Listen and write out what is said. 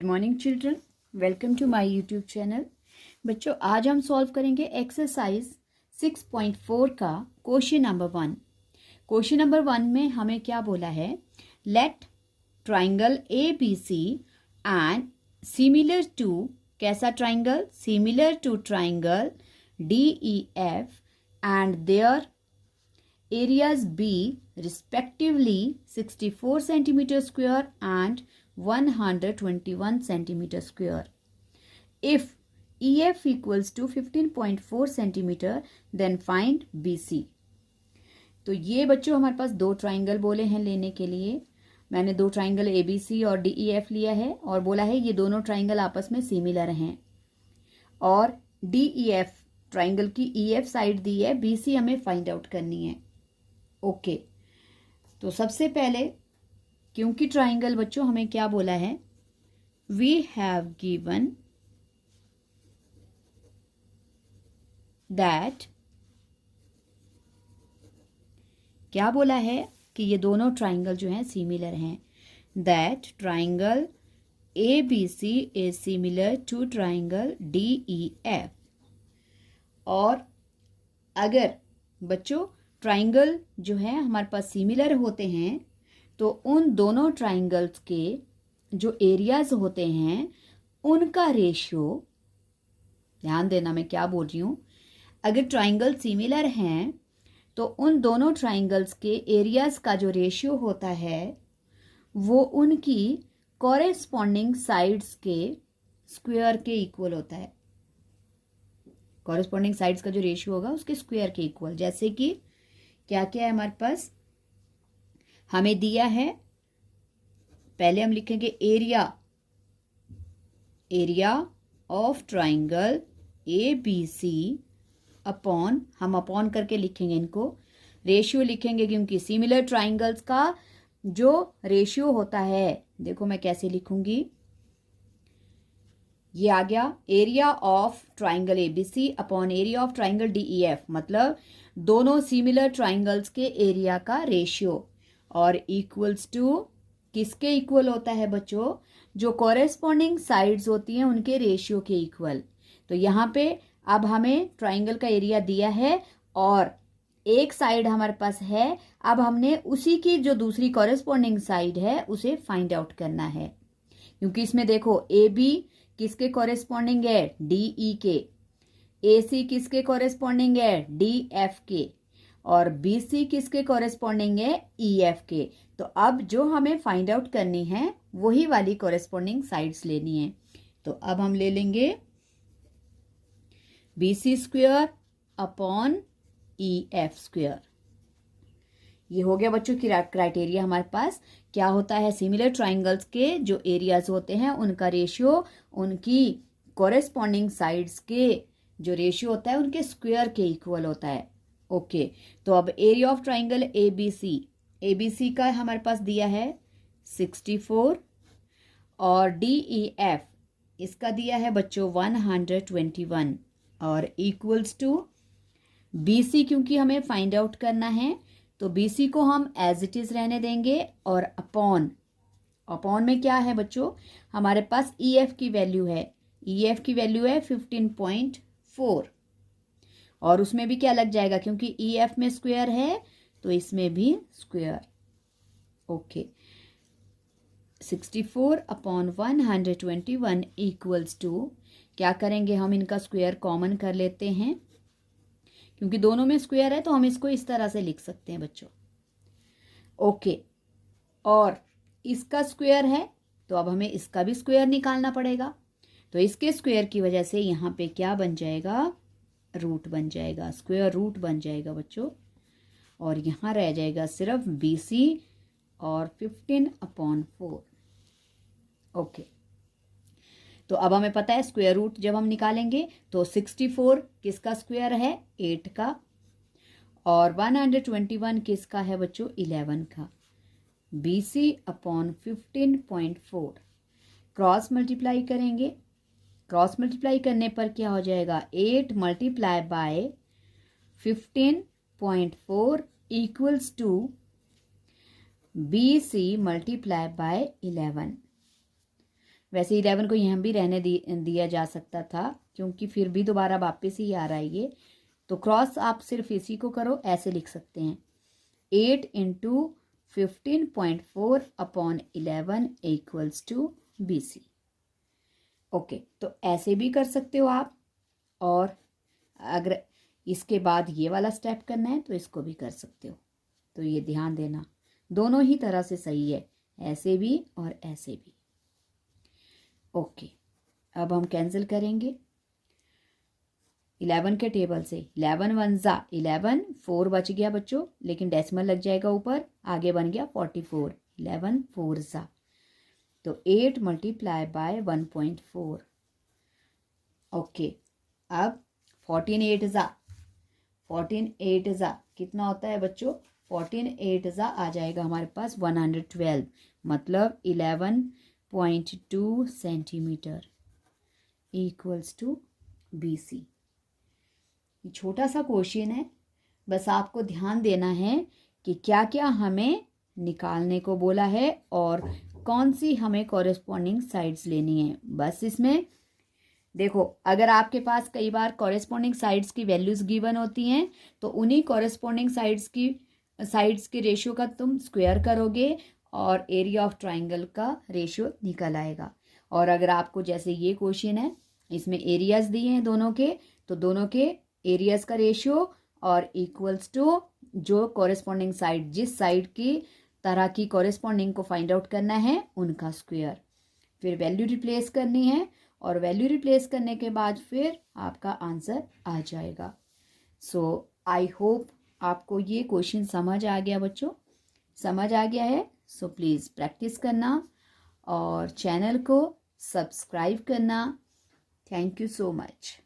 Morning children, welcome to my YouTube channel. बच्चों, आज हम सॉल्व करेंगे एक्सरसाइज 6.4 का क्वेश्चन नंबर 1। क्वेश्चन नंबर 1 में हमें क्या बोला है? Let triangle A B C and similar to, कैसा triangle? Similar to triangle D E F and their areas be respectively 64 centimeter square and 121 centimeter square. If EF equals to 15.4 centimeter, then find BC. तो ये बच्चों हमारे पास दो triangle बोले हैं लेने के लिए। मैंने दो ट्राइंगल ABC और DEF लिया है और बोला है ये दोनों ट्राइंगल आपस में सिमिलर हैं। और DEF ट्राइंगल की EF साइड दी है, BC हमें फाइंड आउट करनी है। ओके, तो सबसे पहले क्योंकि ट्राइंगल बच्चों हमें क्या बोला है? वी हैव गिवन दैट, क्या बोला है कि ये दोनों ट्राइंगल जो हैं सिमिलर हैं। That triangle A B C is similar to triangle D E F. और अगर बच्चों ट्राइंगल जो है हमारे पास सिमिलर होते हैं तो उन दोनों ट्राइंगल्स के जो एरियाज होते हैं उनका रेशियो, ध्यान देना मैं क्या बोल रही हूँ, अगर ट्राइंगल सिमिलर हैं तो उन दोनों ट्राइंगल्स के एरियाज का जो रेशियो होता है वो उनकी कॉरेस्पॉन्डिंग साइड्स के स्क्वायर के इक्वल होता है। कॉरेस्पॉन्डिंग साइड्स का जो रेशियो होगा उसके स्क्वायर के इक्वल। जैसे कि क्या क्या है हमारे पास? हमें दिया है, पहले हम लिखेंगे area of triangle A B C upon, हम अपॉन करके लिखेंगे इनको, रेशियो लिखेंगे क्योंकि सिमिलर ट्राइंगल्स का जो रेशियो होता है, देखो मैं कैसे लिखूंगी, ये आ गया area of triangle ABC upon area of triangle DEF, मतलब दोनों सिमिलर ट्राइंगल्स के एरिया का रेशियो। और इक्वल्स टू किसके इक्वल होता है बच्चों? जो कॉरेस्पॉन्डिंग साइड्स होती हैं उनके रेशियो के इक्वल। तो यहाँ पे अब हमें ट्राइंगल का एरिया दिया है और एक साइड हमारे पास है, अब हमने उसी की जो दूसरी कॉरेस्पॉन्डिंग साइड है उसे फाइंड आउट करना है। क्योंकि इसमें देखो ए बी किसके कॉरेस्पॉन्डिंग है? DE के। AC किसके कॉरेस्पॉन्डिंग है? DF के। और BC किसके कॉरेस्पॉन्डिंग है? EF के। तो अब जो हमें फाइंड आउट करनी है वही वाली कॉरेस्पॉन्डिंग साइड्स लेनी है। तो अब हम ले लेंगे BC square upon EF square. ये हो गया बच्चों की क्राइटेरिया हमारे पास। क्या होता है? सिमिलर ट्राइंगल्स के जो एरियाज होते हैं उनका रेशियो उनकी कॉरेस्पॉन्डिंग साइड्स के जो रेशियो होता है उनके स्क्वायर के इक्वल होता है। ओके, तो अब एरिया ऑफ ट्राइंगल एबीसी का हमारे पास दिया है 64 और DEF इसका दिया है बच्चों 121 और इक्वल्स टू BC, क्योंकि हमें फाइंड आउट करना है तो BC को हम एज इट इज रहने देंगे और अपॉन में क्या है बच्चों? हमारे पास EF की वैल्यू है, EF की वैल्यू है 15.4 और उसमें भी क्या लग जाएगा क्योंकि EF में स्क्वायर है तो इसमें भी square. Okay, 64 upon 121 equals to, क्या करेंगे हम इनका स्क्वायर कॉमन कर लेते हैं क्योंकि दोनों में स्क्वायर है तो हम इसको इस तरह से लिख सकते हैं बच्चों। ओके, और इसका स्क्वायर है तो अब हमें इसका भी स्क्वायर निकालना पड़ेगा। तो इसके स्क्वायर की वजह से यहाँ पे क्या बन जाएगा? रूट बन जाएगा, स्क्वायर रूट बन जाएगा बच्चों। और यहाँ रह जाएगा सिर्फ BC और 15/4। ओके, तो अब हमें पता है स्क्वायर रूट जब हम निकालेंगे तो 64 किसका स्क्वायर है? 8 का। और 121 किसका है बच्चों? 11 का। BC अपॉन 15.4 क्रॉस मल्टीप्लाई करेंगे। क्रॉस मल्टीप्लाई करने पर क्या हो जाएगा? 8 multiply by 15.4 equals to BC multiply by 11। वैसे 11 को यहाँ भी रहने दिया जा सकता था, क्योंकि फिर भी दोबारा वापस ही आ रहा है ये। तो क्रॉस आप सिर्फ इसी को करो, ऐसे लिख सकते हैं 8 into 15.4 upon 11 equals to BC। Okay, तो ऐसे भी कर सकते हो आप, और अगर इसके बाद ये वाला स्टेप करना है तो इसको भी कर सकते हो। तो ये ध्यान देना, दोनों ही तरह से सही है, ऐसे भी और ऐसे भी। ओके, अब हम कैंसिल करेंगे 11 के टेबल से। 11 1 ज़ा 11, 4 बच गया बच्चों, लेकिन डेसिमल लग जाएगा ऊपर, आगे बन गया 44। 11 4 ज़ा, तो 8 मल्टीप्लाई बाय 1.4। ओके, अब 14 8 ज़ा, 14 8 ज़ा कितना होता है बच्चों? 14 8 ज़ा आ जाएगा हमारे पास 112, मतलब 11.2 सेंटीमीटर इक्वल्स टू BC। छोटा सा क्वेश्चन है, बस आपको ध्यान देना है कि क्या क्या हमें निकालने को बोला है और कौन सी हमें कॉरेस्पॉन्डिंग साइड्स लेनी है। बस इसमें देखो, अगर आपके पास कई बार कॉरेस्पॉन्डिंग साइड्स की वैल्यूज गिवन होती हैं तो उन्हीं कॉरेस्पॉन्डिंग साइड्स के रेशियो का तुम स्क्वायर करोगे और एरिया ऑफ ट्राइंगल का रेशियो निकल आएगा। और अगर आपको जैसे ये क्वेश्चन है, इसमें एरियाज दिए हैं दोनों के, तो दोनों के एरियाज का रेशियो और इक्वल्स टू जो कॉरेस्पॉन्डिंग साइड, जिस साइड की तरह की कॉरेस्पॉन्डिंग को फाइंड आउट करना है उनका स्क्वायर। फिर वैल्यू रिप्लेस करनी है और वैल्यू रिप्लेस करने के बाद फिर आपका आंसर आ जाएगा। सो आई होप आपको ये क्वेश्चन समझ आ गया बच्चों, समझ आ गया है। सो प्लीज़ प्रैक्टिस करना और चैनल को सब्सक्राइब करना। Thank you so much.